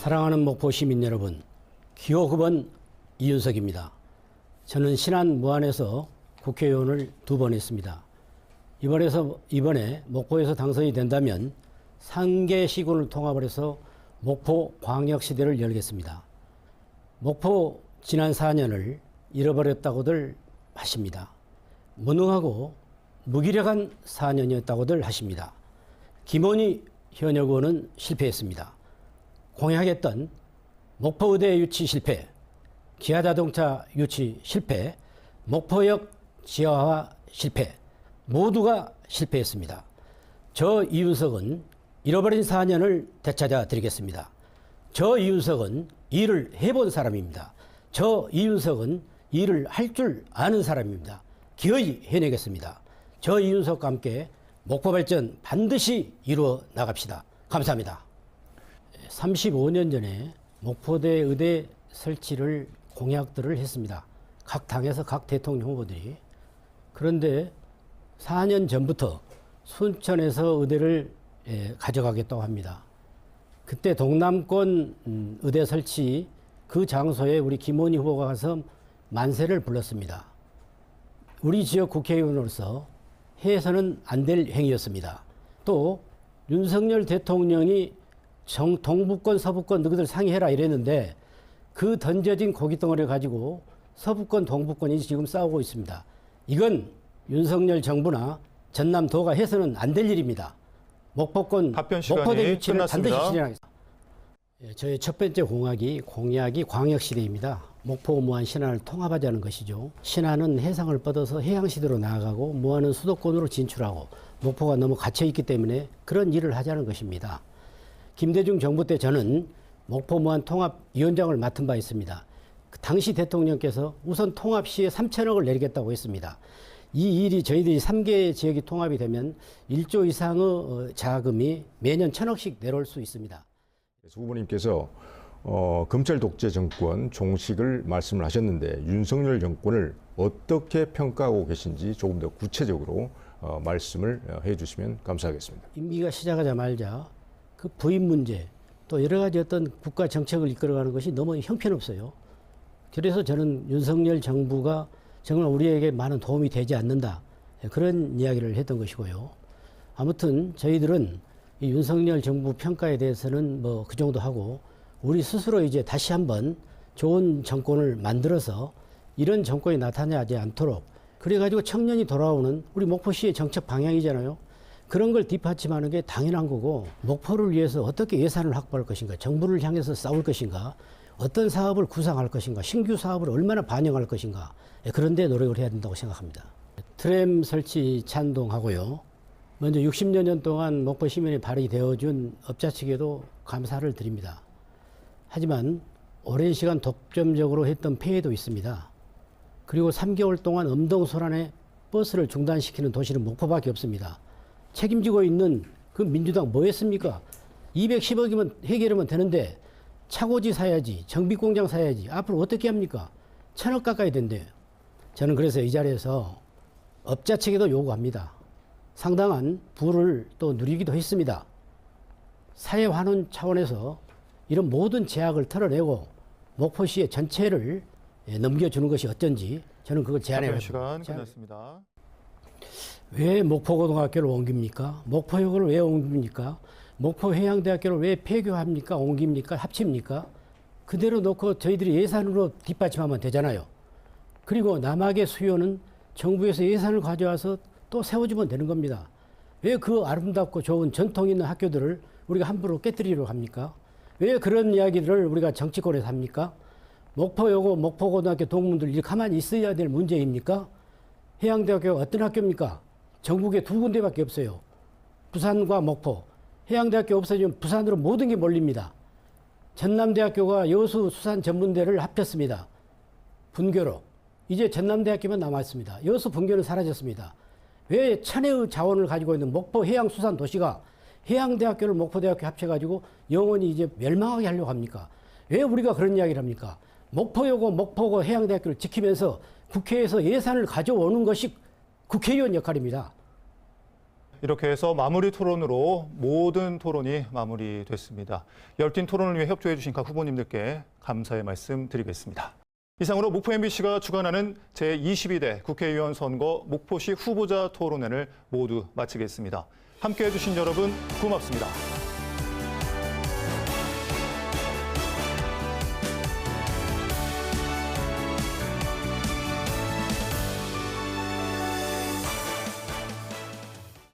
사랑하는 목포 시민 여러분, 기호 9번 이윤석입니다. 저는 신안 무안에서 국회의원을 2번 했습니다. 이번에 목포에서 당선이 된다면 3개 시군을 통합을 해서 목포 광역시대를 열겠습니다. 목포 지난 4년을 잃어버렸다고들 하십니다. 무능하고 무기력한 4년이었다고들 하십니다. 김원희 현역 의원은 실패했습니다. 공약했던 목포의대 유치 실패, 기아자동차 유치 실패, 목포역 지하화 실패, 모두가 실패했습니다. 저 이윤석은 잃어버린 4년을 되찾아 드리겠습니다. 저 이윤석은 일을 해본 사람입니다. 저 이윤석은 일을 할 줄 아는 사람입니다. 기어이 해내겠습니다. 저 이윤석과 함께 목포 발전 반드시 이루어 나갑시다. 감사합니다. 35년 전에 목포대 의대 설치를 공약들을 했습니다. 각 당에서 각 대통령 후보들이. 그런데 4년 전부터 순천에서 의대를 가져가겠다고 합니다. 그때 동남권 의대 설치 그 장소에 우리 김원희 후보가 가서 만세를 불렀습니다. 우리 지역 국회의원으로서 해서는 안 될 행위였습니다. 또 윤석열 대통령이 동북권, 서북권 너희들 상의해라 이랬는데 그 던져진 고깃덩어리를 가지고 서북권, 동북권이 지금 싸우고 있습니다. 이건 윤석열 정부나 전남도가 해서는 안 될 일입니다. 목포권, 목포대 유치를 반드시 실현하겠습니다. 저의 첫 번째 공약이 광역시대입니다. 목포, 무안, 신안을 통합하자는 것이죠. 신안은 해상을 뻗어서 해양시대로 나아가고 무안은 수도권으로 진출하고 목포가 너무 갇혀있기 때문에 그런 일을 하자는 것입니다. 김대중 정부 때 저는 목포 무안 통합위원장을 맡은 바 있습니다. 당시 대통령께서 우선 통합 시에 3천억을 내리겠다고 했습니다. 이 일이 저희들이 3개 지역이 통합이 되면 1조 이상의 자금이 매년 1,000억씩 내려올 수 있습니다. 후보님께서 검찰 독재 정권 종식을 말씀을 하셨는데 윤석열 정권을 어떻게 평가하고 계신지 조금 더 구체적으로 말씀을 해주시면 감사하겠습니다. 임기가 시작하자마자 그 부인 문제 또 여러 가지 어떤 국가 정책을 이끌어가는 것이 너무 형편없어요. 그래서 저는 윤석열 정부가 정말 우리에게 많은 도움이 되지 않는다. 그런 이야기를 했던 것이고요. 아무튼 저희들은 이 윤석열 정부 평가에 대해서는 뭐 그 정도 하고 우리 스스로 이제 다시 한번 좋은 정권을 만들어서 이런 정권이 나타나지 않도록 그래가지고 청년이 돌아오는 우리 목포시의 정책 방향이잖아요. 그런 걸 뒷받침하는 게 당연한 거고 목포를 위해서 어떻게 예산을 확보할 것인가, 정부를 향해서 싸울 것인가, 어떤 사업을 구상할 것인가, 신규 사업을 얼마나 반영할 것인가 그런 데 노력을 해야 된다고 생각합니다. 트램 설치 찬동하고요. 먼저 60여 년 동안 목포 시민이 발휘되어준 업자 측에도 감사를 드립니다. 하지만 오랜 시간 독점적으로 했던 폐해도 있습니다. 그리고 3개월 동안 엄동소란에 버스를 중단시키는 도시는 목포밖에 없습니다. 책임지고 있는 그 민주당 뭐 했습니까? 210억이면 해결하면 되는데 차고지 사야지, 정비공장 사야지, 앞으로 어떻게 합니까? 1,000억 가까이 된대요. 저는 그래서 이 자리에서 업자 측에도 요구합니다. 상당한 부를 또 누리기도 했습니다. 사회 환원 차원에서 이런 모든 제약을 털어내고 목포시의 전체를 넘겨주는 것이 어쩐지 저는 그걸 제안해요. 시간 끝났습니다. 왜 목포고등학교를 옮깁니까? 목포역을 왜 옮깁니까? 목포해양대학교를 왜 폐교합니까? 옮깁니까? 합칩니까? 그대로 놓고 저희들이 예산으로 뒷받침하면 되잖아요. 그리고 남학의 수요는 정부에서 예산을 가져와서 또 세워주면 되는 겁니다. 왜 그 아름답고 좋은 전통 있는 학교들을 우리가 함부로 깨뜨리려고 합니까? 왜 그런 이야기를 우리가 정치권에서 합니까? 목포여고 목포고등학교 동문들 이렇게 가만히 있어야 될 문제입니까? 해양대학교가 어떤 학교입니까? 전국에 2군데밖에 없어요. 부산과 목포. 해양대학교 없어지면 부산으로 모든 게 몰립니다. 전남대학교가 여수수산전문대를 합쳤습니다. 분교로. 이제 전남대학교만 남아있습니다. 여수 분교는 사라졌습니다. 왜 천혜의 자원을 가지고 있는 목포해양수산도시가 해양대학교를 목포대학교 합쳐가지고 영원히 이제 멸망하게 하려고 합니까? 왜 우리가 그런 이야기를 합니까? 목포여고 목포고 해양대학교를 지키면서 국회에서 예산을 가져오는 것이 국회의원 역할입니다. 이렇게 해서 마무리 토론으로 모든 토론이 마무리됐습니다. 열띤 토론을 위해 협조해 주신 각 후보님들께 감사의 말씀 드리겠습니다. 이상으로 목포 MBC가 주관하는 제22대 국회의원 선거 목포시 후보자 토론회를 모두 마치겠습니다. 함께해 주신 여러분 고맙습니다.